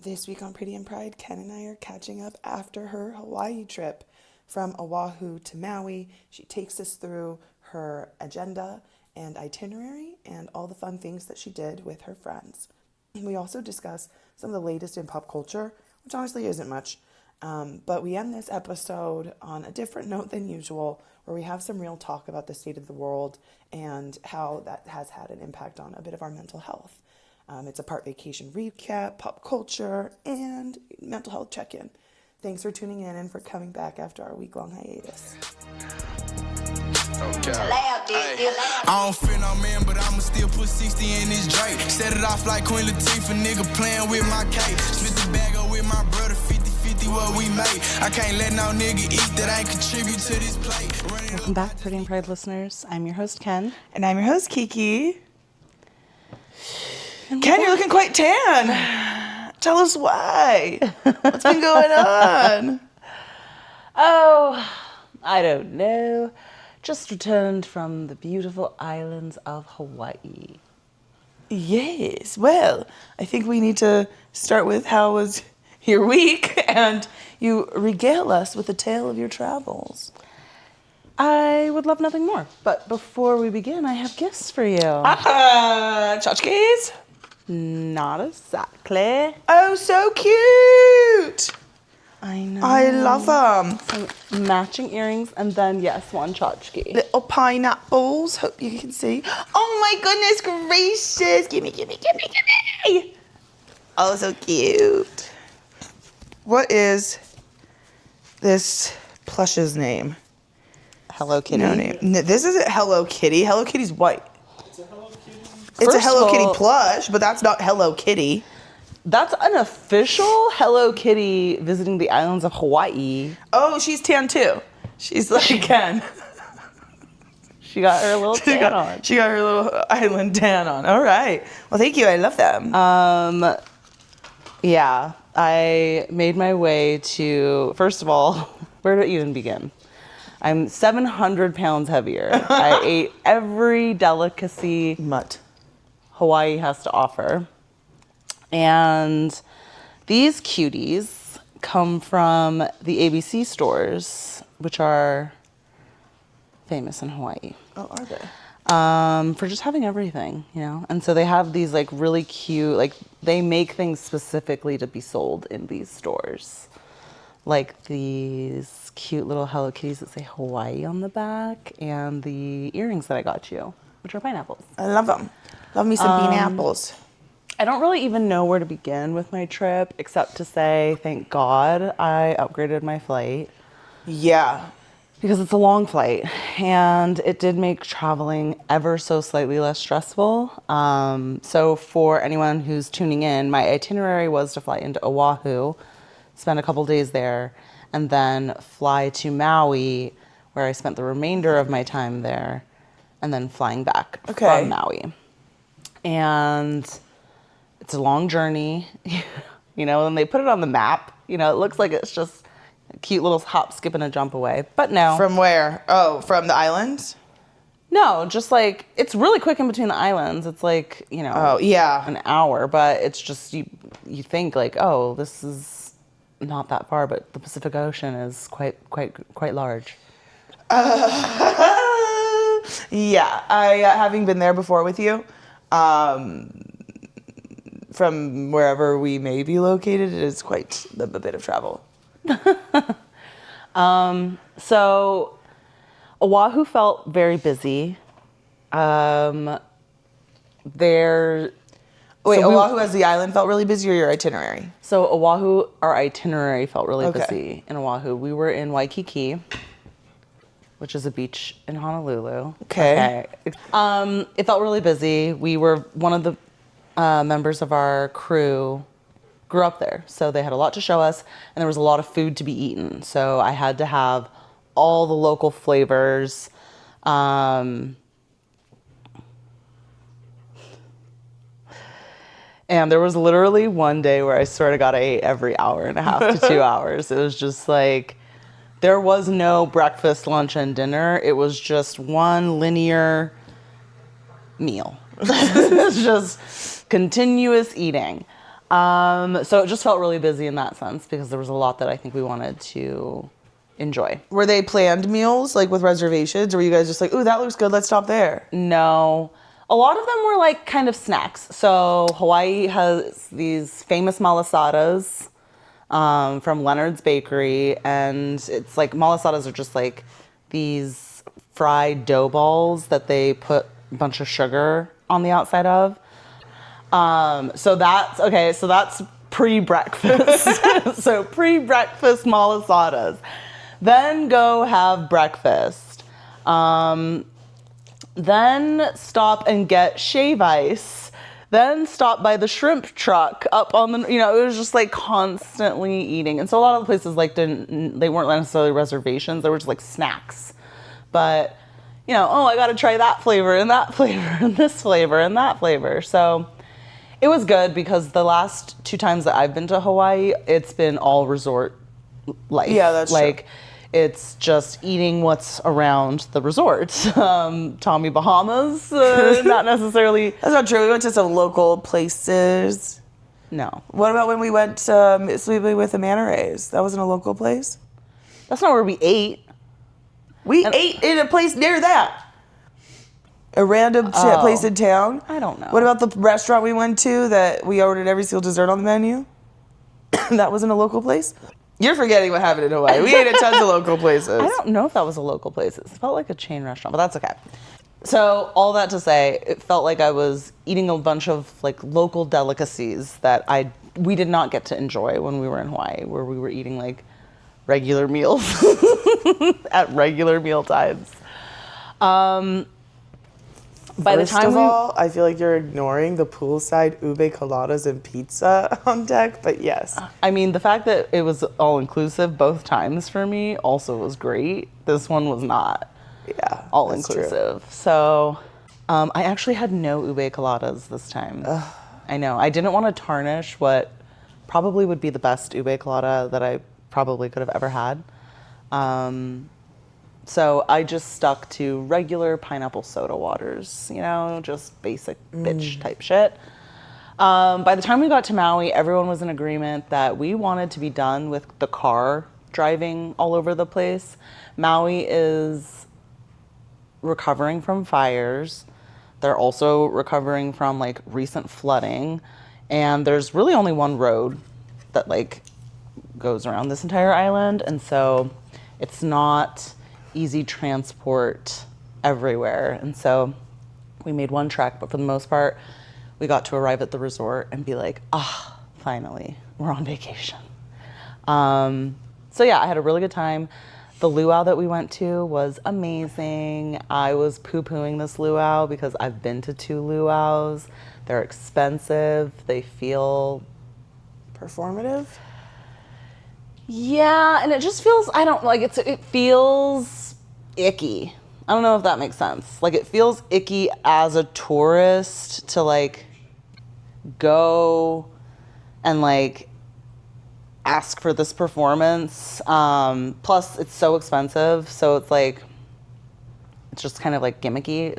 This week on Pretty and Pride, Ken and I are catching up after her Hawaii trip from Oahu to Maui. She takes us through her agenda and itinerary and all the fun things that she did with her friends. And we also discuss some of the latest in pop culture, which honestly isn't much. But we end this episode on a different note than usual, where we have some real talk about the state of the world and how that has had an impact on a bit of our mental health. It's a part vacation recap, pop culture, and mental health check-in. Thanks for tuning in and for coming back after our week-long hiatus. Okay. I don't fear no man, but I'ma still put 60 in this Drake. Set it off like Queen Latifah, nigga playing with my cake. Split the bag up with my brother, 50-50 what we made. I can't let no nigga eat that ain't contribute to this plate. Welcome back, Pretty and Pride listeners. I'm your host, Ken. And I'm your host, Kiki. Ken, you're looking quite tan. Tell us why. What's been going on? Oh, I don't know. Just returned from the beautiful islands of Hawaii. Yes. Well, I think we need to start with how was your week, and you regale us with a tale of your travels. I would love nothing more. But before we begin, I have gifts for you. Tchotchkes? Not exactly. Oh, so cute. I know. I love them. Some matching earrings, and then, yes, one tchotchke. Little pineapples. Hope you can see. Oh my goodness gracious. Gimme. Oh, so cute. What is this plush's name? Hello Kitty. No name. This isn't Hello Kitty. Hello Kitty's white. It's First a Hello of Kitty all, plush, but that's not Hello Kitty. That's an official Hello Kitty visiting the islands of Hawaii. Oh, she's tan too. She's like Ken. She got her little tan on. She got her little island tan on. All right. Well, thank you. I love them. Yeah, I made my way to, first of all, where to even begin? I'm 700 pounds heavier. I ate every delicacy Mutt. Hawaii has to offer. And these cuties come from the ABC stores, which are famous in Hawaii. Oh, are they? For just having everything, you know? And so they have these like really cute, like they make things specifically to be sold in these stores. Like these cute little Hello Kitties that say Hawaii on the back, and the earrings that I got you, which are pineapples. I love them. Love me some bean apples. I don't really even know where to begin with my trip, except to say, thank God I upgraded my flight. Yeah. Because it's a long flight, and it did make traveling ever so slightly less stressful. So for anyone who's tuning in, my itinerary was to fly into Oahu, spend a couple days there, and then fly to Maui, where I spent the remainder of my time there, and then flying back from Maui. And it's a long journey, you know, and they put it on the map. You know, it looks like it's just a cute little hop, skip, and a jump away. But no. From where? Oh, from the islands? No, just like, it's really quick in between the islands. It's like, you know, oh, yeah, an hour, but it's just, you think like, oh, this is not that far, but the Pacific Ocean is quite large. Yeah, I, having been there before with you, from wherever we may be located, it is quite a bit of travel. So Oahu felt very busy. Oahu as the island felt really busy, or your itinerary? So Oahu, our itinerary felt really busy in Oahu. We were in Waikiki, which is a beach in Honolulu. Okay. It felt really busy. We were one of the members of our crew grew up there, so they had a lot to show us, and there was a lot of food to be eaten. So I had to have all the local flavors. And there was literally one day where I swear to God, I ate every hour and a half to 2 hours. It was just like, there was no breakfast, lunch, and dinner. It was just one linear meal. It's just continuous eating. So it just felt really busy in that sense because there was a lot that I think we wanted to enjoy. Were they planned meals, like with reservations, or were you guys just like, ooh, that looks good, let's stop there? No. A lot of them were like kind of snacks. So Hawaii has these famous malasadas from Leonard's Bakery, and it's like malasadas are just like these fried dough balls that they put a bunch of sugar on the outside of. So that's pre-breakfast. So pre-breakfast malasadas. Then go have breakfast. Then stop and get shave ice. Then stop by the shrimp truck up on the, it was just like constantly eating. And so a lot of the places they weren't necessarily reservations. They were just like snacks. But, I got to try that flavor and that flavor and this flavor and that flavor. So it was good because the last 2 times that I've been to Hawaii, it's been all resort life. Yeah, that's like, true. It's just eating what's around the resort. Tommy Bahamas, not necessarily. That's not true. We went to some local places. No. What about when we went sleeping with the manta rays? That wasn't a local place? That's not where we ate. We ate in a place near that. A random place in town? I don't know. What about the restaurant we went to that we ordered every single dessert on the menu? That wasn't a local place? You're forgetting what happened in Hawaii. We ate at tons of local places. I don't know if that was a local place. It felt like a chain restaurant, but that's okay. So all that to say, it felt like I was eating a bunch of like local delicacies that we did not get to enjoy when we were in Hawaii, where we were eating like regular meals at regular meal times. First of all, I feel like you're ignoring the poolside ube coladas and pizza on deck, but yes. I mean, the fact that it was all-inclusive both times for me also was great. This one was not all-inclusive. So I actually had no ube coladas this time. Ugh. I know. I didn't want to tarnish what probably would be the best ube colada that I probably could have ever had. So I just stuck to regular pineapple soda waters, just basic bitch type shit. By the time we got to Maui, everyone was in agreement that we wanted to be done with the car driving all over the place. Maui is recovering from fires. They're also recovering from like recent flooding. And there's really only one road that like goes around this entire island. And so it's not easy transport everywhere. And so we made one trek, but for the most part, we got to arrive at the resort and be like, finally, we're on vacation. So yeah, I had a really good time. The luau that we went to was amazing. I was poo-pooing this luau because I've been to 2 luaus. They're expensive. They feel performative. Yeah, and it just feels, it feels icky. I don't know if that makes sense. Like, it feels icky as a tourist to, like, go and, like, ask for this performance. Plus, it's so expensive, so it's, like, it's just kind of, like, gimmicky.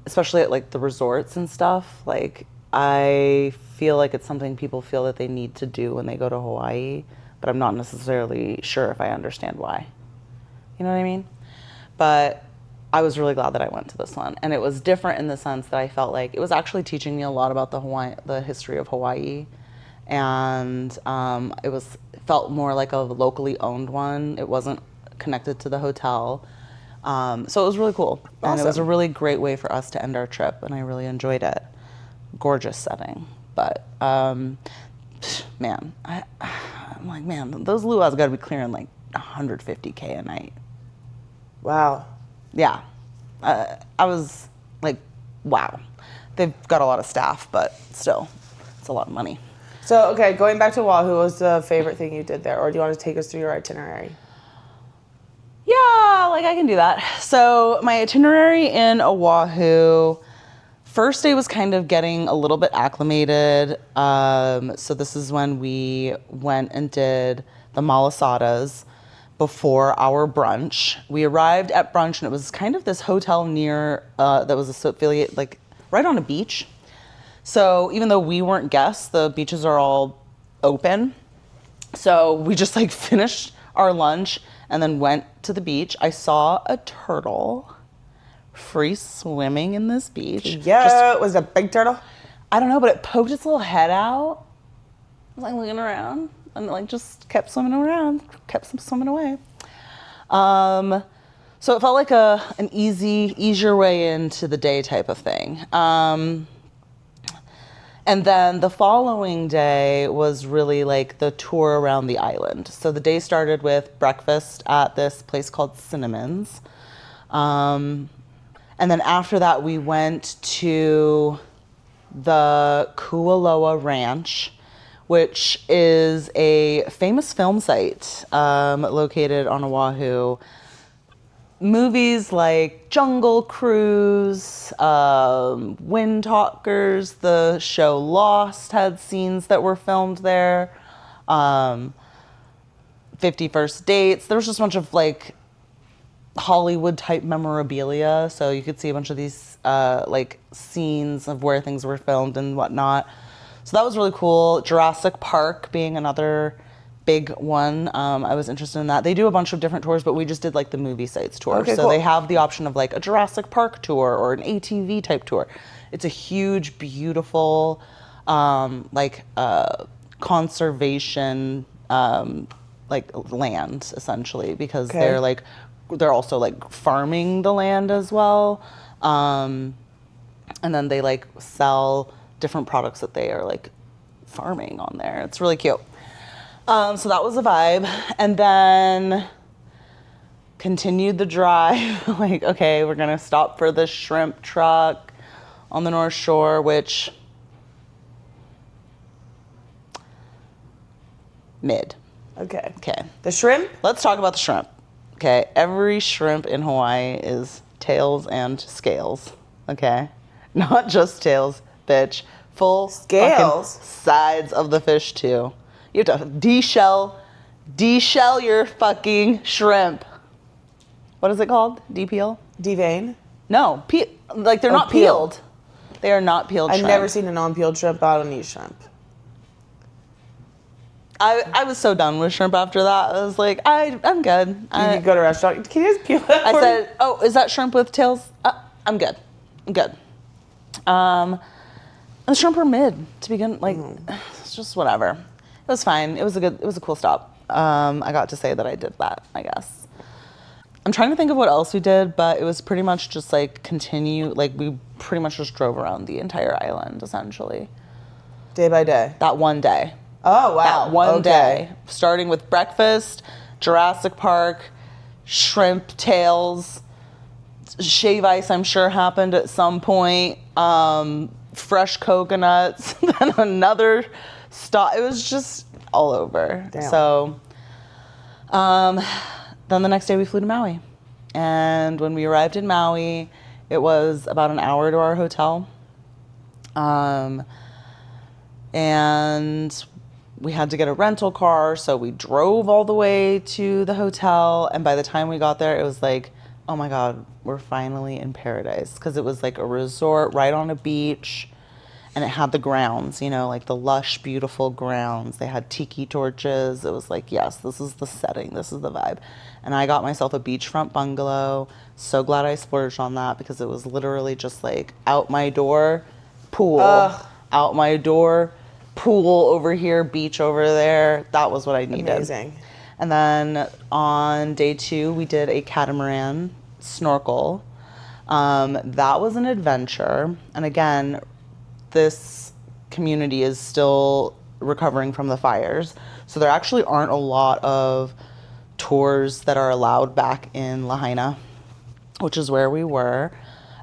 Especially at, like, the resorts and stuff. Like, I feel like it's something people feel that they need to do when they go to Hawaii, but I'm not necessarily sure if I understand why. You know what I mean? But I was really glad that I went to this one. And it was different in the sense that I felt like it was actually teaching me a lot about the history of Hawaii. And it felt more like a locally owned one. It wasn't connected to the hotel. So it was really cool. Awesome. And it was a really great way for us to end our trip, and I really enjoyed it. Gorgeous setting. But, man, I'm like, man, those luau's got to be clearing like $150K a night. Wow. Yeah. I was like, wow. They've got a lot of staff, but still, it's a lot of money. So, okay, going back to Oahu, what was the favorite thing you did there? Or do you want to take us through your itinerary? Yeah, like I can do that. So my itinerary in Oahu, first day was kind of getting a little bit acclimated. So this is when we went and did the malasadas before our brunch. We arrived at brunch and it was kind of this hotel near, that was affiliate, like right on a beach. So even though we weren't guests, the beaches are all open. So we just like finished our lunch and then went to the beach. I saw a turtle free swimming in this beach. Yeah, it was a big turtle. I don't know, but it poked its little head out. I was like looking around and it like just kept swimming around, kept swimming away. So it felt like an easier way into the day type of thing. And then the following day was really like the tour around the island. So the day started with breakfast at this place called Cinnamon's. And then after that, we went to the Kualoa Ranch, which is a famous film site located on Oahu. Movies like Jungle Cruise, Wind Talkers, the show Lost had scenes that were filmed there. 50 First Dates. There was just a bunch of like Hollywood type memorabilia, so you could see a bunch of these like scenes of where things were filmed and whatnot. So that was really cool. Jurassic Park being another big one. I was interested in that. They do a bunch of different tours, but we just did like the movie sites tour. Okay, so cool. they have the option of like a Jurassic Park tour or an ATV type tour. It's a huge, beautiful, conservation like land essentially, because Okay. they're also like farming the land as well. And then they like sell different products that they are like farming on there. It's really cute. So that was a vibe. And then continued the drive. Like, okay, we're gonna stop for the shrimp truck on the North Shore, which mid. Okay. Okay. The shrimp? Let's talk about the shrimp. Okay, every shrimp in Hawaii is tails and scales. Okay, not just tails, bitch. Full Scales? fucking sides of the fish too. You have to de-shell your fucking shrimp. What is it called? De-peel? Devein? No, like they're not peeled. peeled. They are not peeled. I've shrimp. never seen a non-peeled shrimp, but I don't eat shrimp. I was so done with shrimp after that. I was like, I'm good. You go to a restaurant. Can you just peel that I for me? said, oh, is that shrimp with tails? I'm good. I'm good. And the shrimp were mid to begin. Like, it's just whatever. It was fine. It was a cool stop. I got to say that I did that, I guess. I'm trying to think of what else we did, but it was pretty much just like we pretty much just drove around the entire island essentially. Day by day. That one day. Oh, wow. That one Okay. day, starting with breakfast, Jurassic Park, shrimp tails, shave ice, I'm sure happened at some point, fresh coconuts, then another stop. It was just all over. Damn. So then the next day we flew to Maui. And when we arrived in Maui, it was about an hour to our hotel. And we had to get a rental car, so we drove all the way to the hotel. And by the time we got there, it was like, oh my God, we're finally in paradise. Because it was like a resort right on a beach. And it had the grounds, like the lush, beautiful grounds. They had tiki torches. It was like, yes, this is the setting. This is the vibe. And I got myself a beachfront bungalow. So glad I splurged on that because it was literally just like out my door, pool. Out my door, pool over here, beach over there. That was what I needed. Amazing. And then on day 2, we did a catamaran snorkel. That was an adventure. And again, this community is still recovering from the fires. So there actually aren't a lot of tours that are allowed back in Lahaina, which is where we were.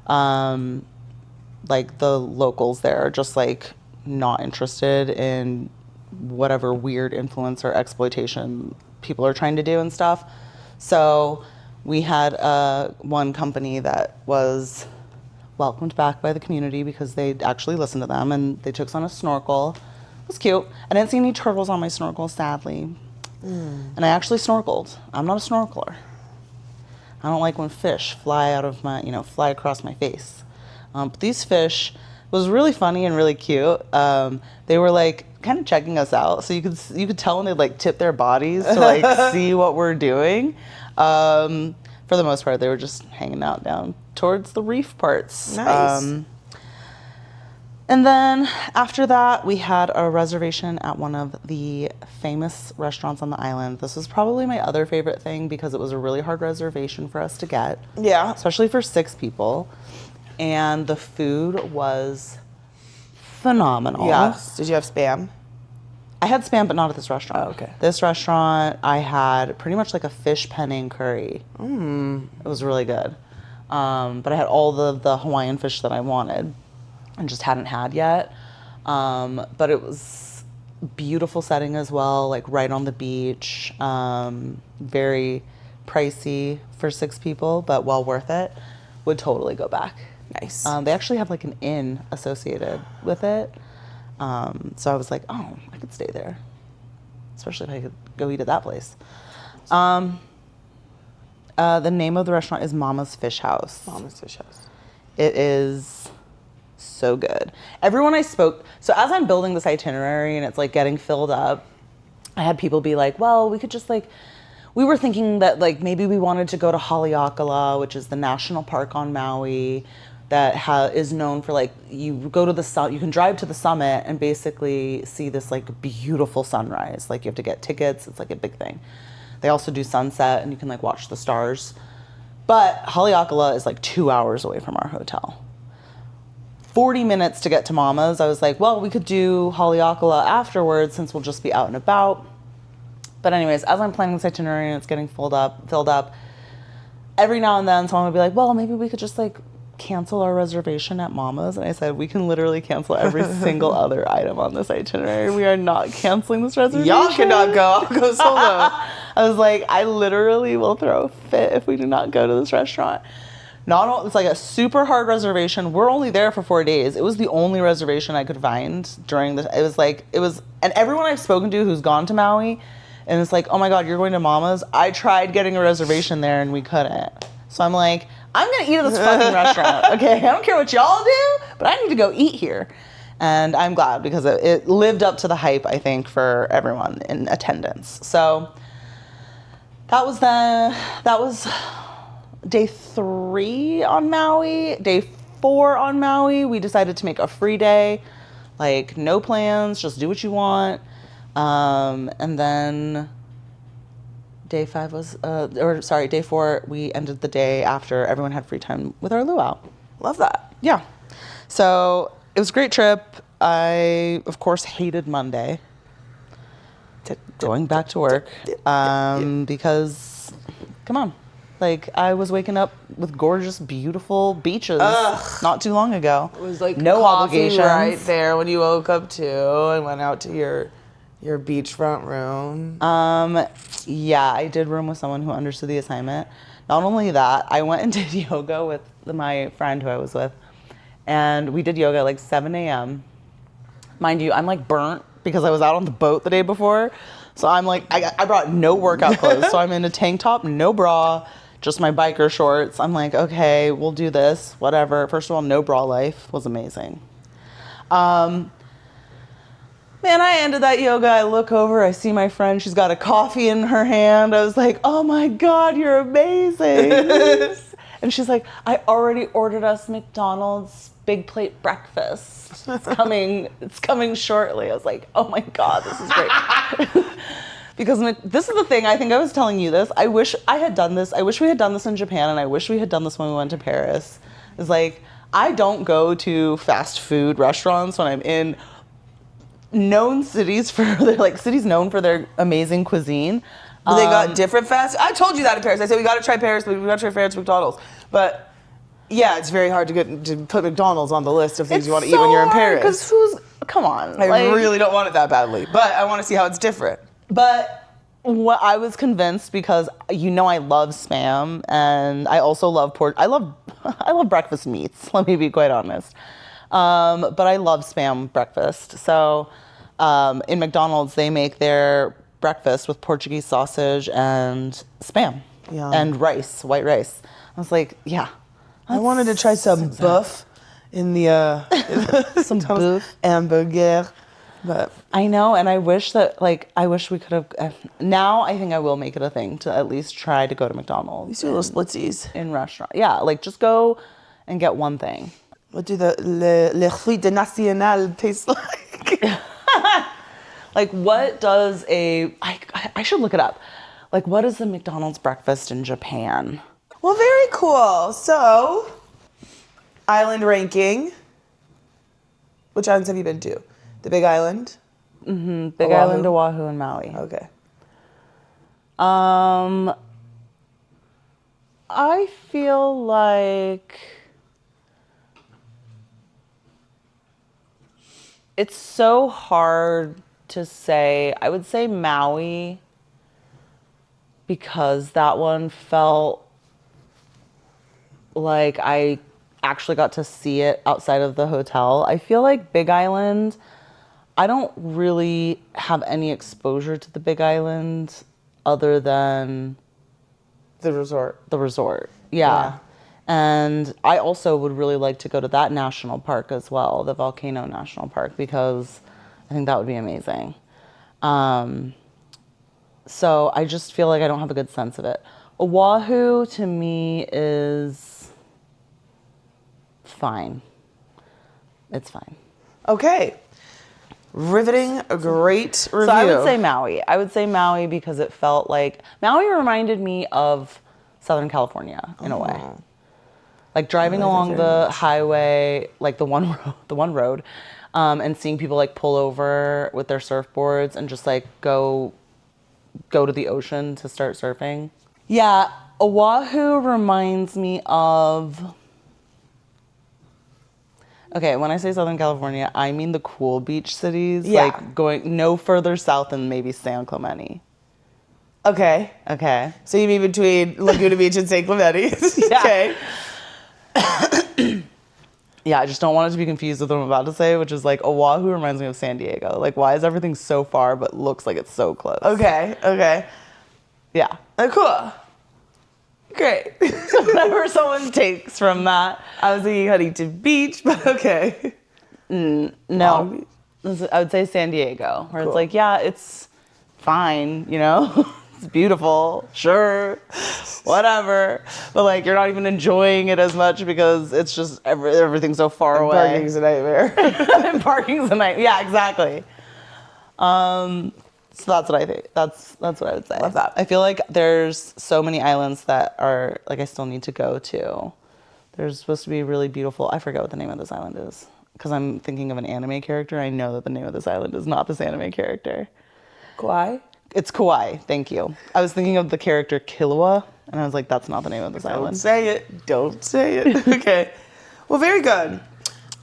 Like the locals there are just like not interested in whatever weird influence or exploitation people are trying to do and stuff. So we had one company that was welcomed back by the community because they actually listened to them and they took us on a snorkel. It was cute. I didn't see any turtles on my snorkel, sadly. And I actually snorkeled. I'm not a snorkeler. I don't like when fish fly out of my, fly across my face. But these fish, was really funny and really cute. They were like kind of checking us out, so you could tell when they like tip their bodies to like see what we're doing. For the most part, they were just hanging out down towards the reef parts. Nice. And then after that, we had a reservation at one of the famous restaurants on the island. This was probably my other favorite thing because it was a really hard reservation for us to get. Yeah. Especially for 6 people. And the food was phenomenal. Yes. Did you have Spam? I had Spam, but not at this restaurant. Oh, okay. This restaurant, I had pretty much like a fish penne curry. It was really good. But I had all the Hawaiian fish that I wanted and just hadn't had yet. But it was beautiful setting as well, like right on the beach. Very pricey for 6 people, but well worth it. Would totally go back. Nice. They actually have like an inn associated with it. So I was like, oh, I could stay there. Especially if I could go eat at that place. The name of the restaurant is Mama's Fish House. Mama's Fish House. It is so good. Everyone I spoke, so as I'm building this itinerary and it's like getting filled up, I had people be like, well, we could just like, we were thinking that like maybe we wanted to go to Haleakala, which is the national park on Maui that is known for like, you go to you can drive to the summit and basically see this like beautiful sunrise. Like you have to get tickets. It's like a big thing. They also do sunset and you can like watch the stars. But Haleakala is like 2 hours away from our hotel. 40 minutes to get to Mama's. I was like, well, we could do Haleakala afterwards since we'll just be out and about. But anyways, as I'm planning this itinerary and it's getting filled up, every now and then someone would be like, well, maybe we could just like cancel our reservation at Mama's. And I said, we can literally cancel every single other item on this itinerary. We are not canceling this reservation. Y'all cannot go. I'll go solo. I was like, I literally will throw a fit if we do not go to this restaurant. It's like a super hard reservation. We're only there for 4 days. It was the only reservation I could find during and everyone I've spoken to who's gone to Maui, and it's like, oh my God, you're going to Mama's? I tried getting a reservation there and we couldn't. So I'm like, I'm going to eat at this fucking restaurant, okay? I don't care what y'all do, but I need to go eat here. And I'm glad because it lived up to the hype, I think, for everyone in attendance. So that was day 3 on Maui. Day 4 on Maui, we decided to make a free day. Like, no plans, just do what you want. And then day 4, we ended the day after everyone had free time with our luau. Love that. Yeah. So it was a great trip. I, of course, hated Monday. Going back to work. Because, come on. Like, I was waking up with gorgeous, beautiful beaches not too long ago. It was like no coffee obligations. right there when you woke up too and went out to your beachfront room. Yeah, I did room with someone who understood the assignment. Not only that, I went and did yoga with my friend who I was with. And we did yoga at like 7 a.m. Mind you, I'm like burnt because I was out on the boat the day before. So I'm like, I brought no workout clothes. So I'm in a tank top, no bra, just my biker shorts. I'm like, okay, we'll do this, whatever. First of all, no bra life was amazing. Man, I ended that yoga. I look over, I see my friend. She's got a coffee in her hand. I was like, oh my God, you're amazing. And she's like, I already ordered us McDonald's big plate breakfast. It's coming shortly. I was like, oh my God, this is great. Because this is the thing, I think I was telling you this. I wish I had done this. I wish we had done this in Japan, and I wish we had done this when we went to Paris. It's like, I don't go to fast food restaurants when I'm in known cities cities known for their amazing cuisine. But they got different fast. I told you that in Paris. I said we got to try Paris, but we got to try Paris McDonald's. But yeah, it's very hard to put McDonald's on the list of things you want to eat when you're in Paris. Because come on, I really don't want it that badly, but I want to see how it's different. But what I was convinced, because I love Spam, and I also love pork. I love breakfast meats. Let me be quite honest. But I love Spam breakfast. So in McDonald's, they make their breakfast with Portuguese sausage and Spam. Yum. And rice, white rice. I was like, yeah. I wanted to try some buff in the Some booth. hamburger. But I know, and I wish we could have. Now I think I will make it a thing to at least try to go to McDonald's. these are little splitsies. In restaurant. Yeah, like just go and get one thing. What do le fruit de national taste like? Like, what does I should look it up. Like, what is the McDonald's breakfast in Japan? Well, very cool. So, island ranking. Which islands have you been to? The Big Island? Mm-hmm. Big Oahu? Island, Oahu, and Maui. Okay. I feel like it's so hard to say. I would say Maui because that one felt like I actually got to see it outside of the hotel. I feel like Big Island, I don't really have any exposure to the Big Island other than The resort. the resort. Yeah. And I also would really like to go to that national park as well, the Volcano National Park, because I think that would be amazing. So I just feel like I don't have a good sense of it. Oahu to me is fine. It's fine. Okay. Riveting, a great review. So I would say Maui. I would say Maui because it felt like Maui reminded me of Southern California in a way. Like driving along the highway, like the one road, and seeing people like pull over with their surfboards and just like go to the ocean to start surfing. Yeah, Oahu reminds me of. Okay, when I say Southern California, I mean the cool beach cities. Yeah. Like going no further south than maybe San Clemente. Okay. Okay. So you mean between Laguna Beach and San Clemente? Yeah. Okay. Yeah, I just don't want it to be confused with what I'm about to say, which is like Oahu reminds me of San Diego. Like, why is everything so far but looks like it's so close? Okay. Yeah. Cool. Great. Whatever someone takes from that. I was thinking Huntington Beach, but okay. No. Long I would say San Diego, where Cool. it's like, yeah, it's fine, you know? It's beautiful, sure, whatever. But like, you're not even enjoying it as much because it's just everything's so far away. Parking's a nightmare. And parking's a nightmare. Yeah, exactly. So that's what I think. That's what I would say. Love that. I feel like there's so many islands that are like I still need to go to. There's supposed to be really beautiful. I forget what the name of this island is because I'm thinking of an anime character. I know that the name of this island is not this anime character. Kauai? It's Kauai. Thank you. I was thinking of the character Killua, and I was like, that's not the name of this Don't island. say it. Don't say it. Okay. Well, very good.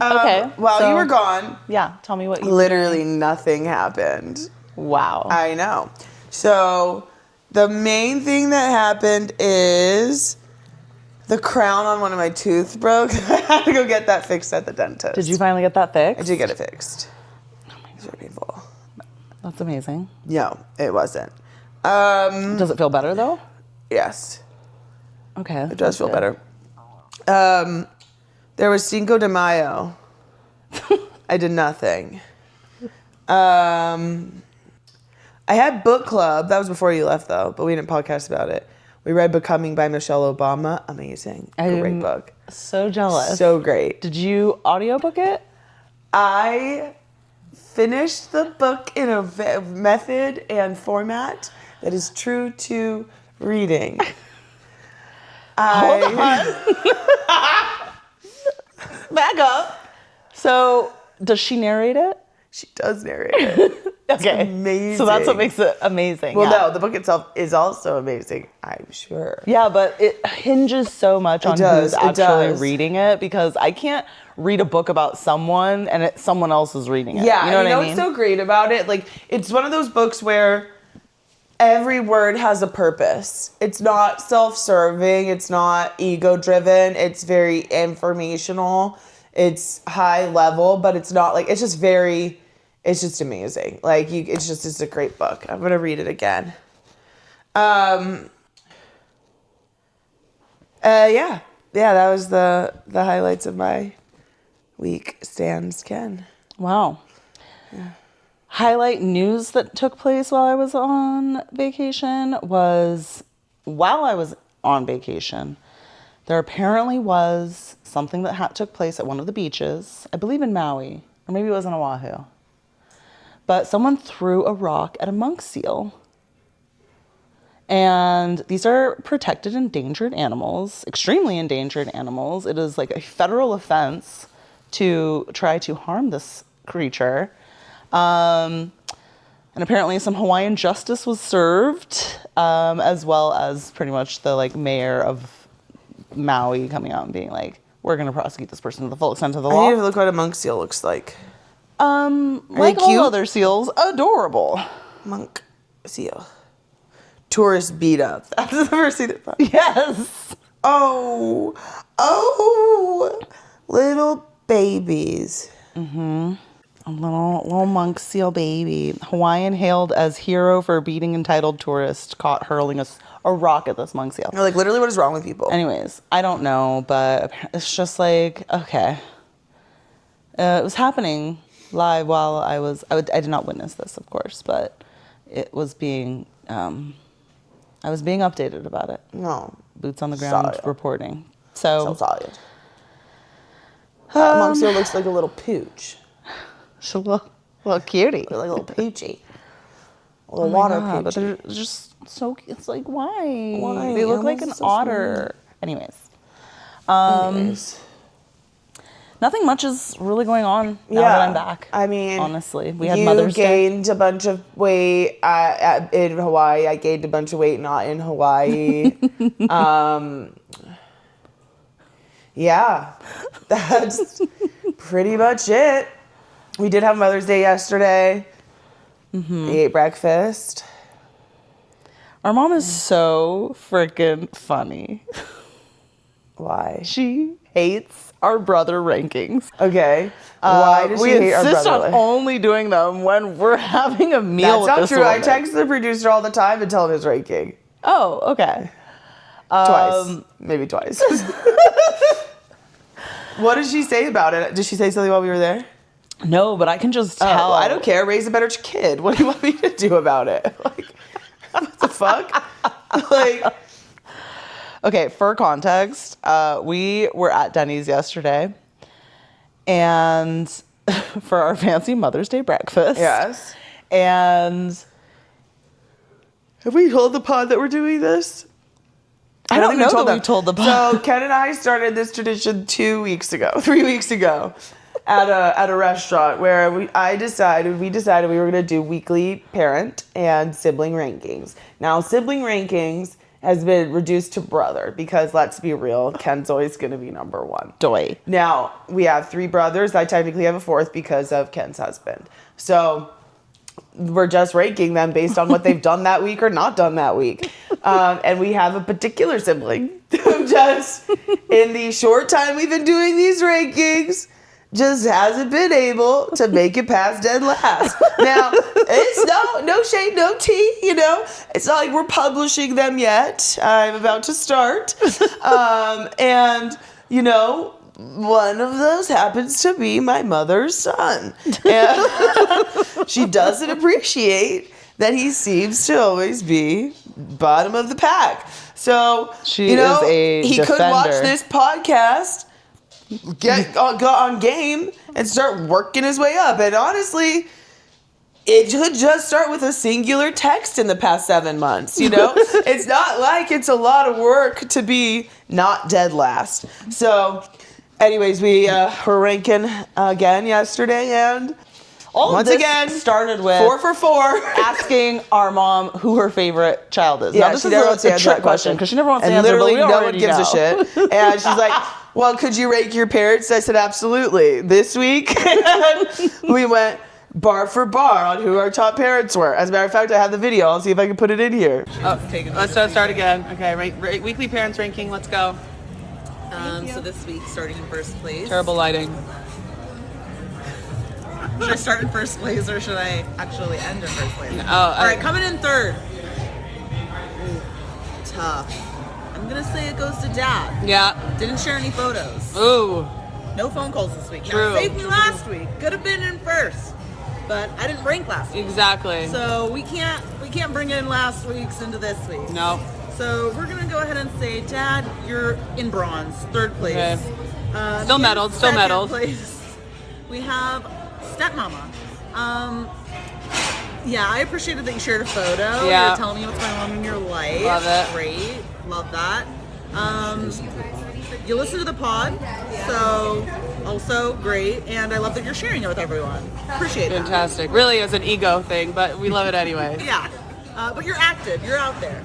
Okay, While so- you were gone, Yeah, tell me what you. literally nothing happened. Wow. I know. So the main thing that happened is the crown on one of my teeth broke. I had to go get that fixed at the dentist. Did you finally get that fixed? I did get it fixed. It was very painful. That's amazing. No, it wasn't. Does it feel better though? Yes, Okay. it does feel better. There was Cinco de Mayo. I did nothing. I had book club. That was before you left, though, but we didn't podcast about it. We read Becoming by Michelle Obama. Amazing. Great book. So jealous. So great. Did you audiobook it? I finished the book in a method and format that is true to reading. Hold on. Back up. So, does she narrate it? She does narrate it. Okay. amazing. So that's what makes it amazing. Well, yeah. no, the book itself is also amazing, I'm sure. Yeah, but it hinges so much on does, who's it actually does. reading it because I can't read a book about someone and someone else is reading it. Yeah, you know what I mean? what's so great about it? Like, it's one of those books where every word has a purpose. It's not self-serving. It's not ego-driven. It's very informational. It's high level, but it's not like, it's just amazing. Like, it's a great book. I'm going to read it again. Yeah, that was the highlights of my week stands Ken. Wow. Yeah. Highlight news that took place while I was on vacation was, while I was on vacation, there apparently was something that took place at one of the beaches, I believe in Maui, or maybe it was in Oahu. But someone threw a rock at a monk seal. And these are protected endangered animals, extremely endangered animals. It is like a federal offense to try to harm this creature. And apparently some Hawaiian justice was served, as well as pretty much the like mayor of Maui coming out and being like, we're going to prosecute this person to the full extent of the law. I need to look what a monk seal looks like. Like all other seals, adorable. Monk seal. Tourist beat up. That's the first thing that Yes. Oh, little babies. Mm-hmm. A little monk seal baby. Hawaiian hailed as hero for beating entitled tourist caught hurling a rock at this monk seal. Like, literally, what is wrong with people? Anyways, I don't know, but it's just like, okay. It was happening live while I did not witness this, of course, but it was being, I was being updated about it. No. Boots on the ground reporting. So sorry. Monk seal looks like a little pooch. She's a little cutie. Like a little poochy. A little water God, poochie. but they're just so, it's like, why? Why? They look like an otter. Anyways. Nothing much is really going on now that I'm back. I mean, honestly, we had Mother's Day. You gained a bunch of weight in Hawaii. I gained a bunch of weight not in Hawaii. Yeah, that's pretty much it. We did have Mother's Day yesterday. Mm-hmm. We ate breakfast. Our mom is so freaking funny. Why? She hates our brother rankings. Okay. Why does she hate our brother? We insist on only doing them when we're having a meal. That's with not this true. woman. I text the producer all the time and tell him his ranking. Oh, okay. Twice. Maybe twice. What did she say about it? Did she say something while we were there? No, but I can just tell. I don't care. Raise a better kid. What do you want me to do about it? Like, what the fuck? Like, okay, for context, we were at Denny's yesterday, and for our fancy Mother's Day breakfast. Yes. And have we told the pod that we're doing this? I don't know that we told the pod. So Ken and I started this tradition 3 weeks ago, at a restaurant where we decided we were going to do weekly parent and sibling rankings. Now, sibling rankings has been reduced to brother because, let's be real, Ken's always going to be number one. Doy. Now, we have 3 brothers. I technically have a 4th because of Ken's husband. So we're just ranking them based on what they've done that week or not done that week. And we have a particular sibling who just, in the short time we've been doing these rankings, just hasn't been able to make it past dead last. Now, it's no shade, no tea, you know. It's not like we're publishing them yet. I'm about to start. And, you know, one of those happens to be my mother's son. And she doesn't appreciate that he seems to always be bottom of the pack. So, she is a he defender. could watch this podcast, get on game, and start working his way up. And honestly, it could just start with a singular text in the past 7 months, you know? It's not like it's a lot of work to be not dead last. So, anyways, we were ranking again yesterday, and once again started with 4 for 4 asking our mom who her favorite child is. Yeah, now, this she is never wants to a answer trick that question because she never wants to and answer. literally But we no one already gives know. a shit. And she's like, well, could you rank your parents? I said, absolutely. This week, we went bar for bar on who our top parents were. As a matter of fact, I have the video. I'll see if I can put it in here. Oh, take it. Let's start again. Okay, weekly parents ranking. Let's go. So this week, starting in first place. Terrible lighting. Should I start in first place or should I actually end in first place? All right, coming in third. Ooh, tough. I'm gonna say it goes to Dad. Yeah. Didn't share any photos. Ooh. No phone calls this week. True. Now, saved me last week. Could have been in first, but I didn't rank last week. Exactly. So we can't bring in last week's into this week. No. So we're gonna go ahead and say, Dad, you're in bronze, third place. Okay. Still medaled, still second medaled. Place, we have Stepmama. Yeah, I appreciated that you shared a photo. Yeah. You're telling me what's going on in your life. Love it. Great. Love that. You listen to the pod, so also great. And I love that you're sharing it with everyone. Appreciate that. Fantastic. Really is an ego thing, but we love it anyway. Yeah. But you're active. You're out there.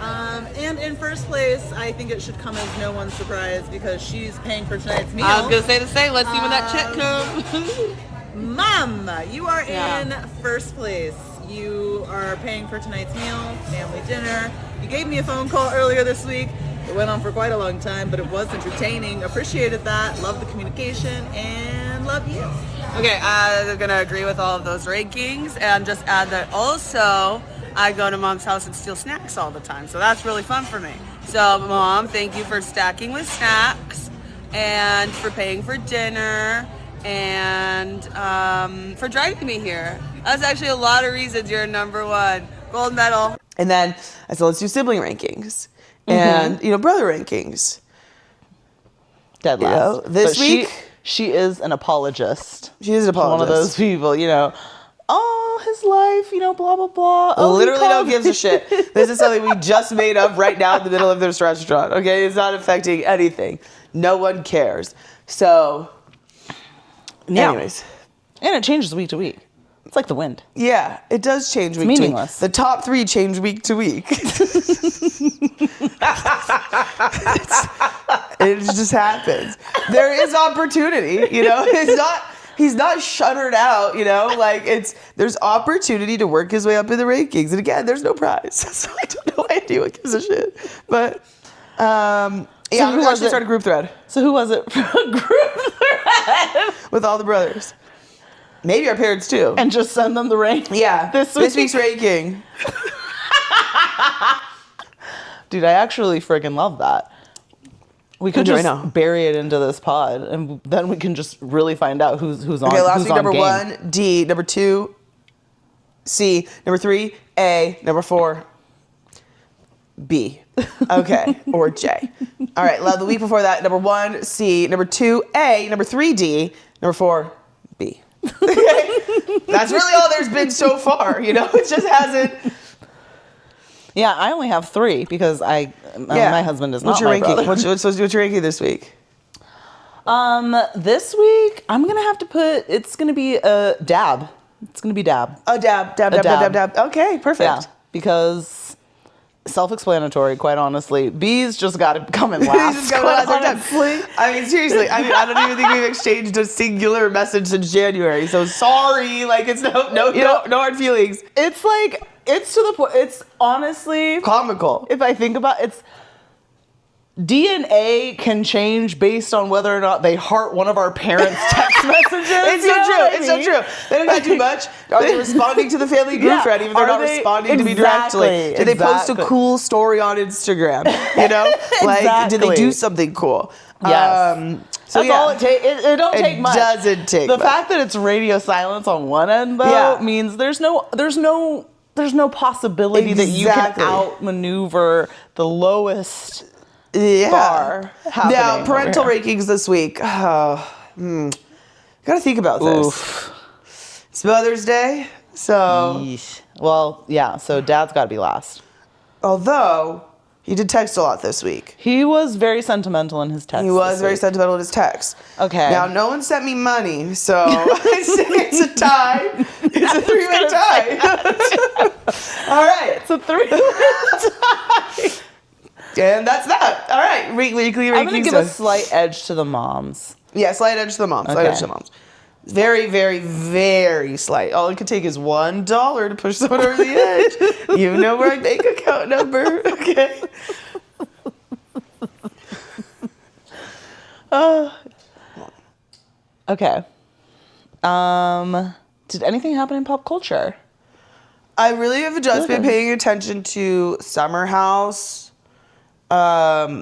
And in first place, I think it should come as no one's surprise because she's paying for tonight's meal. I was going to say the same. Let's see when that check comes. Mom, you are Yeah. in first place. You are paying for tonight's meal, family dinner. You gave me a phone call earlier this week. It went on for quite a long time, but it was entertaining. Appreciated that. Love the communication and love you. Okay, I'm going to agree with all of those rankings and just add that also I go to Mom's house and steal snacks all the time. So that's really fun for me. So, Mom, thank you for stacking with snacks and for paying for dinner and for driving me here. That's actually a lot of reasons you're number one. Gold medal. And then I said, let's do sibling rankings and, brother rankings. Dead You last. know, this But week- she is an apologist. She is an apologist. One of those people, oh, his life, blah, blah, blah. Oh, he Literally no called gives a shit. This is something we just made up right now in the middle of this restaurant, okay? It's not affecting anything. No one cares. So, Yeah. anyways. And it changes week to week. It's like the wind. Yeah, it does change week meaningless. to week. The top 3 change week to week. It just happens. There is opportunity, he's not shuttered out, there's opportunity to work his way up in the rankings. And again, there's no prize. So I don't know why anyone gives a shit. But I'm going to actually start a group thread So who was it for a group thread? with all the brothers. Maybe our parents too. And just send them the rank? Yeah, This week's ranking. Dude, I actually friggin' love that. We could do just right now. bury it into this pod, and then we can just really find out who's on. Okay, last who's week, on number game. 1, D. Number 2, C. Number 3, A. Number 4, B. Okay, or J. All right, the week before that, number 1, C. Number 2, A. Number 3, D. Number 4, B. Okay? That's really all there's been so far, It just hasn't. Yeah, I only have 3 because my husband is What's not your my ranking? brother. What's your ranking this week? This week I'm gonna have to put. It's gonna be a dab. It's gonna be dab. Oh, dab. Okay, perfect. Yeah, because self-explanatory. Quite honestly, B's just got to come in last. He's just got quite to last every honestly. time. I mean, seriously. I don't even think we've exchanged a singular message since January. So sorry. It's no hard feelings. It's like it's to the point. It's honestly Comical. if I think about it's DNA can change based on whether or not they heart one of our parents' text messages. It's so true. It's so true. They don't got too much. Are they responding to the family group Yeah. thread even if they're Are not they- responding to me directly? Exactly. Did they post a Exactly. cool story on Instagram? Did they Exactly. do something cool? Yes. So That's all it takes. It don't It take much. doesn't take the much. fact that it's radio silence on one end though means there's no possibility that you can Exactly. outmaneuver the lowest Yeah. bar happening Now, over parental here. rankings this week. Gotta think about this. Oof. It's Mother's Day, so Yeesh. Well, yeah. So Dad's got to be last. although he did text a lot this week. He was very sentimental in his text. He was this very week. sentimental in his text. Okay. Now, no one sent me money, so I say it's a tie. It's a 3-way tie. All right. It's a 3. And that's that. All right. Weekly rankings. I'm gonna give a done. slight edge to the moms. Yeah, slight edge to the moms. Slight Okay. edge to the moms. Very, very, very slight. All it could take is $1 to push someone over the edge. You know my bank account number, okay? Okay. Did anything happen in pop culture? I really have just been paying attention to Summer House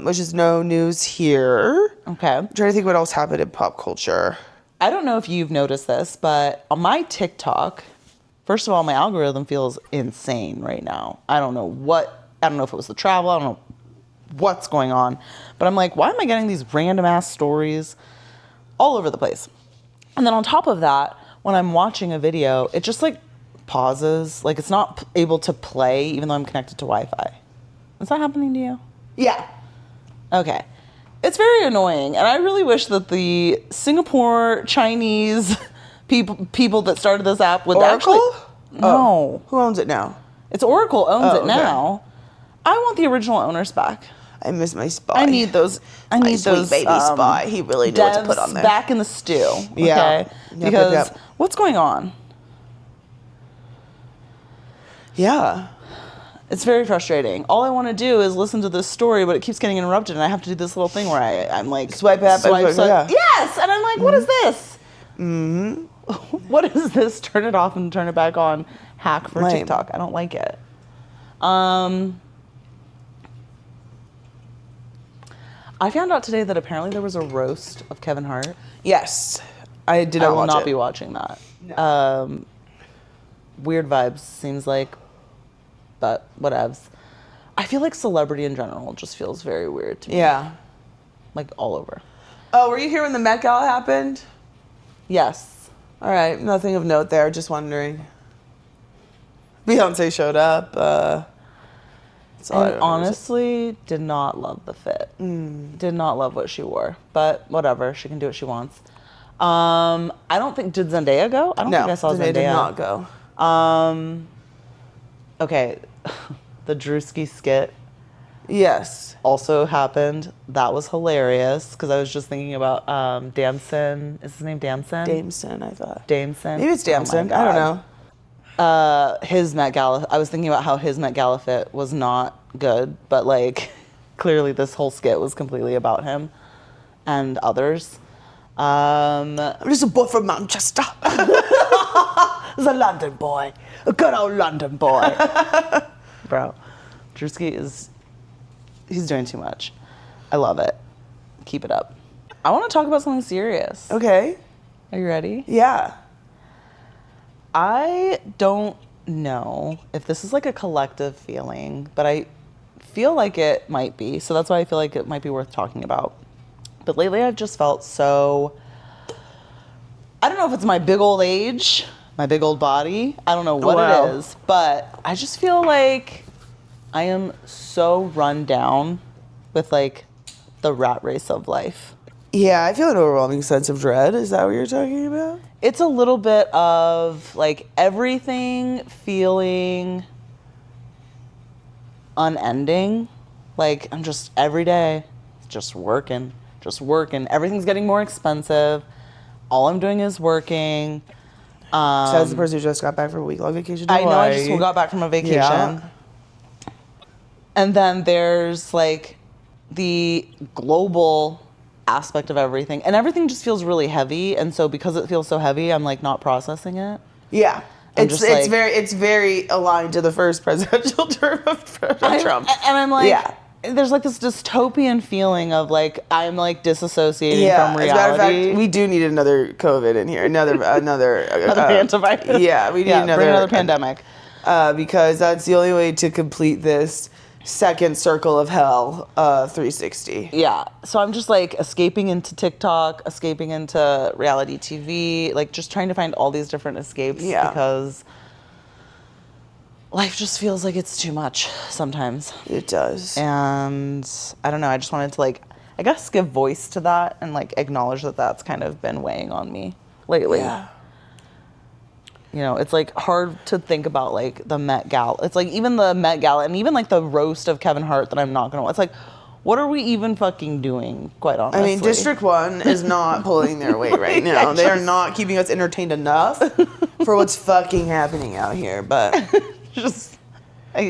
which is no news here. Okay. I'm trying to think what else happened in pop culture. I don't know if you've noticed this, but on my TikTok, first of all, my algorithm feels insane right now. I don't know if it was the travel. I don't know what's going on. But I'm like, why am I getting these random ass stories all over the place? And then on top of that, when I'm watching a video, it just like pauses. Like it's not able to play even though I'm connected to Wi-Fi. Is that happening to you? Yeah. Okay. It's very annoying. And I really wish that the Singapore Chinese people that started this app would Oracle? actually... No. Who owns it now? It's Oracle owns it okay. now. I want the original owners back. I miss my Spy. I need those. I My need sweet those baby Spy. He really knew what to put on devs there. back in the stew. Yeah. Okay? Yep, Because yep. what's going on? Yeah. It's very frustrating. All I want to do is listen to this story, but it keeps getting interrupted, and I have to do this little thing where I'm like Swipe up. Yeah. Yes, and I'm like, what is this? Mm-hmm. What is this? Turn it off and turn it back on. Hack for Lame. TikTok. I don't like it. I found out today that apparently there was a roast of Kevin Hart. Yes. I did not I will watch not it. be watching that. No. Weird vibes, seems like, but whatevs. I feel like celebrity in general just feels very weird to me. Yeah. Like all over. Oh, were you here when the Met Gala happened? Yes. All right. Nothing of note there. Just wondering. Beyonce showed up. That's all I And remember. honestly, did not love the fit. Did not love what she wore. But whatever, she can do what she wants. I don't think, did Zendaya go? I don't think I saw Zendaya. Zendaya did not go. Okay, the Drewski skit Yes. also happened. That was hilarious because I was just thinking about Damson. Is his name Damson? Dameson, I thought. Damson. Maybe it's Oh my Damson. I don't God. know. His Met Gala. I was thinking about how his Met Gala fit was not good, but like clearly this whole skit was completely about him and others. I'm just a boy from Manchester. He's a London boy, a good old London boy. Bro, Drewski he's doing too much. I love it. Keep it up. I want to talk about something serious. Okay. Are you ready? Yeah. I don't know if this is like a collective feeling, but I feel like it might be. So that's why I feel like it might be worth talking about. But lately I've just felt so, I don't know if it's my big old age, my big old body. I don't know what Wow. it is, but I just feel like I am so run down with like the rat race of life. Yeah, I feel an overwhelming sense of dread. Is that what you're talking about? It's a little bit of like everything feeling unending. Like I'm just every day just working. Everything's getting more expensive. All I'm doing is working. Says the person who just got back from a week-long vacation to I know I just Hawaii. got back from a vacation. Yeah. And then there's like the global aspect of everything. And everything just feels really heavy. And so because it feels so heavy, I'm like not processing it. Yeah. I'm It's just like- it's very aligned to the first presidential term of Trump. And I'm like, Yeah. there's like this dystopian feeling of like, I'm like disassociating Yeah, from as a matter of reality. fact, we do need another COVID in here. Another antivirus. Yeah, we need bring another pandemic. because that's the only way to complete this second circle of hell 360. Yeah. So I'm just like escaping into TikTok, escaping into reality TV, like just trying to find all these different escapes Yeah. because life just feels like it's too much sometimes. It does. And I don't know, I just wanted to like, I guess give voice to that and like acknowledge that that's kind of been weighing on me lately. Yeah. You know, it's like hard to think about like the Met Gala. It's like even the Met Gala and even like the roast of Kevin Hart that I'm not gonna watch. It's like, what are we even fucking doing, quite honestly? I mean, District 1 is not pulling their weight right now. They are not keeping us entertained enough for what's fucking happening out here, but... it's a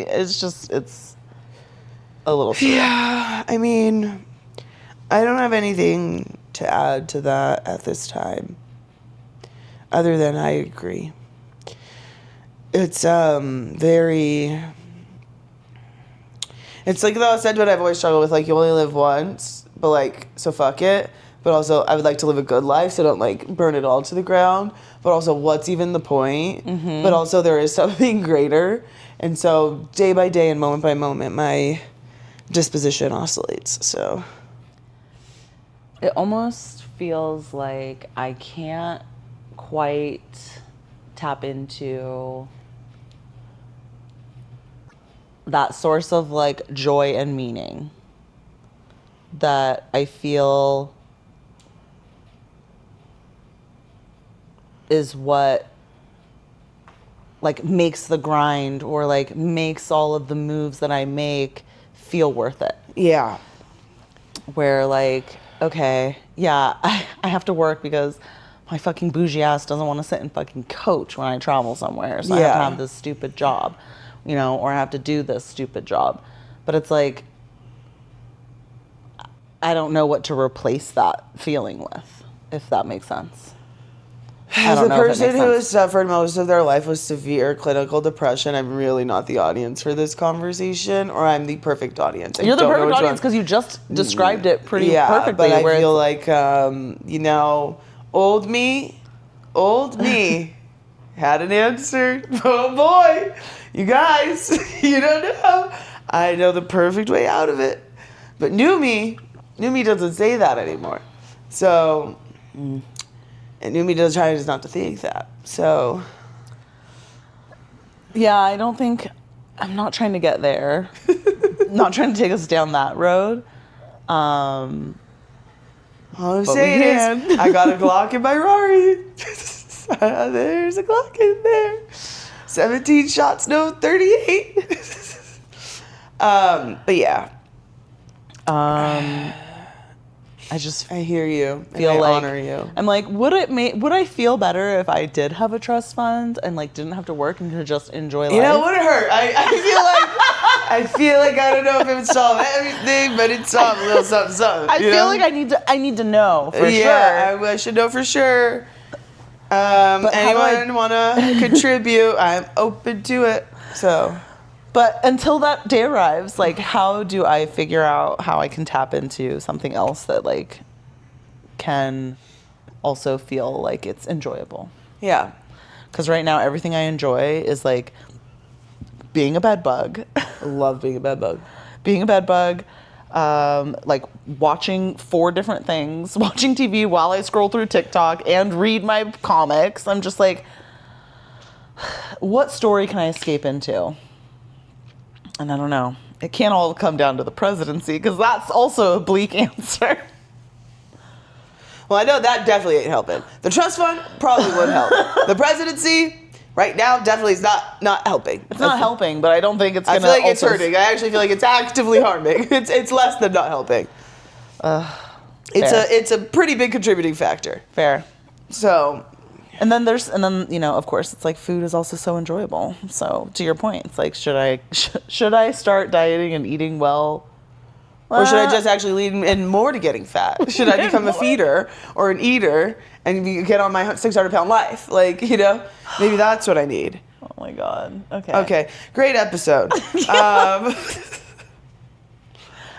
little surreal. Yeah, I mean, I don't have anything to add to that at this time, other than I agree. It's It's like the sentiment I've always struggled with, like, you only live once, but, like, so fuck it. But also, I would like to live a good life, so don't, like, burn it all to the ground. But also, what's even the point? Mm-hmm. But also, there is something greater. And so, day by day and moment by moment, my disposition oscillates, so. It almost feels like I can't quite tap into that source of, like, joy and meaning that I feel is what, like, makes the grind or, like, makes all of the moves that I make feel worth it. Yeah. Where, like, okay, yeah, I have to work because my fucking bougie ass doesn't want to sit and fucking coach when I travel somewhere. So I have to have this stupid job, you know, or I have to do this stupid job. But it's like, I don't know what to replace that feeling with, if that makes sense. As a person who has suffered most of their life with severe clinical depression, I'm really not the audience for this conversation, or I'm the perfect audience. You're the perfect audience because you just described it pretty perfectly. But I feel like, you know, old me had an answer. Oh boy, you guys, you don't know. I know the perfect way out of it. But new me doesn't say that anymore. So... And Numi tries not to think that. So. Yeah, I'm not trying to get there. Not trying to take us down that road. All I'm saying is, I got a Glock in my Rari. There's a Glock in there. 17 shots, no 38. But yeah. I hear you. Feel and I like honor you. I'm like, would I feel better if I did have a trust fund and, like, didn't have to work and could just enjoy life? You know, it would hurt. I feel like I don't know if it would solve everything, but it solved a little something. I feel like I need to know for sure. Yeah, I should know for sure. Anyone want to contribute? I'm open to it. So. But until that day arrives, like, how do I figure out how I can tap into something else that, like, can also feel like it's enjoyable? Yeah. Because right now, everything I enjoy is, like, being a bed bug. I love being a bed bug. Being a bed bug, like, watching 4 different things, watching TV while I scroll through TikTok and read my comics. I'm just like, what story can I escape into? And I don't know. It can't all come down to the presidency because that's also a bleak answer. Well, I know that definitely ain't helping. The trust fund probably would help. The presidency, right now, definitely is not helping. It's not helping, but I don't think it's going to. I feel like it's hurting. I actually feel like it's actively harming. It's less than not helping. It's a pretty big contributing factor. Fair. So. And then you know, of course, it's like food is also so enjoyable. So to your point, it's like, should I start dieting and eating well? Or should I just actually lean in more to getting fat? Should I become a feeder or an eater and get on my 600-pound life? Like, you know, maybe that's what I need. Oh my God. Okay. Okay. Great episode. I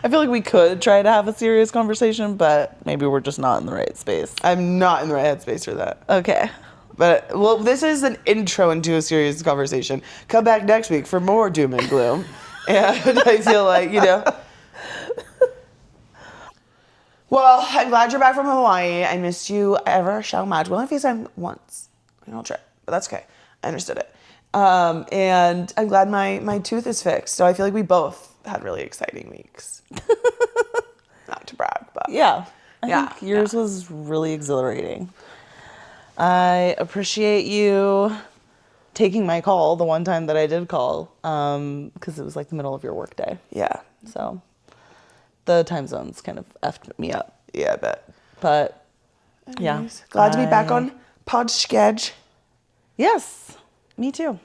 feel like we could try to have a serious conversation, but maybe we're just not in the right space. I'm not in the right headspace for that. Okay. But, well, this is an intro into a serious conversation. Come back next week for more doom and gloom. And I feel like, you know. Well, I'm glad you're back from Hawaii. I missed you ever so much. We only FaceTimed once. We don't trip, but that's okay. I understood it. And I'm glad my tooth is fixed. So I feel like we both had really exciting weeks. Not to brag, but. Yeah. I think yours was really exhilarating. I appreciate you taking my call the one time that I did call, because it was like the middle of your workday. Yeah. So the time zones kind of effed me up. Yeah, I bet. But yeah. Glad to be back on Pod Sketch. Yes, me too.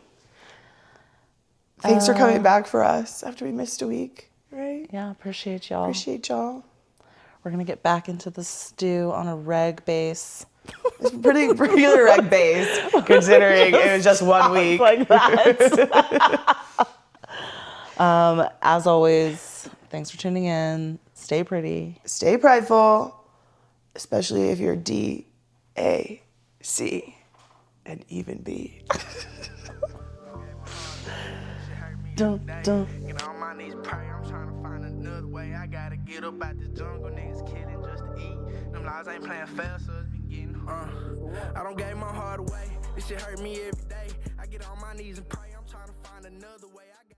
Thanks for coming back for us after we missed a week, right? Yeah, appreciate y'all. Appreciate y'all. We're going to get back into the stew on a reg base. It's pretty regular reg base, considering it was just 1 week. Like that. As always, thanks for tuning in. Stay pretty. Stay prideful, especially if you're D, A, C, and even B. Dun, dun. Get on my knees, pray. I'm trying to find another way. I gotta get up out this jungle. Niggas killing just to eat. Them lies ain't playing fair, so it's been getting I don't give my heart away. This shit hurt me every day. I get on my knees and pray. I'm trying to find another way.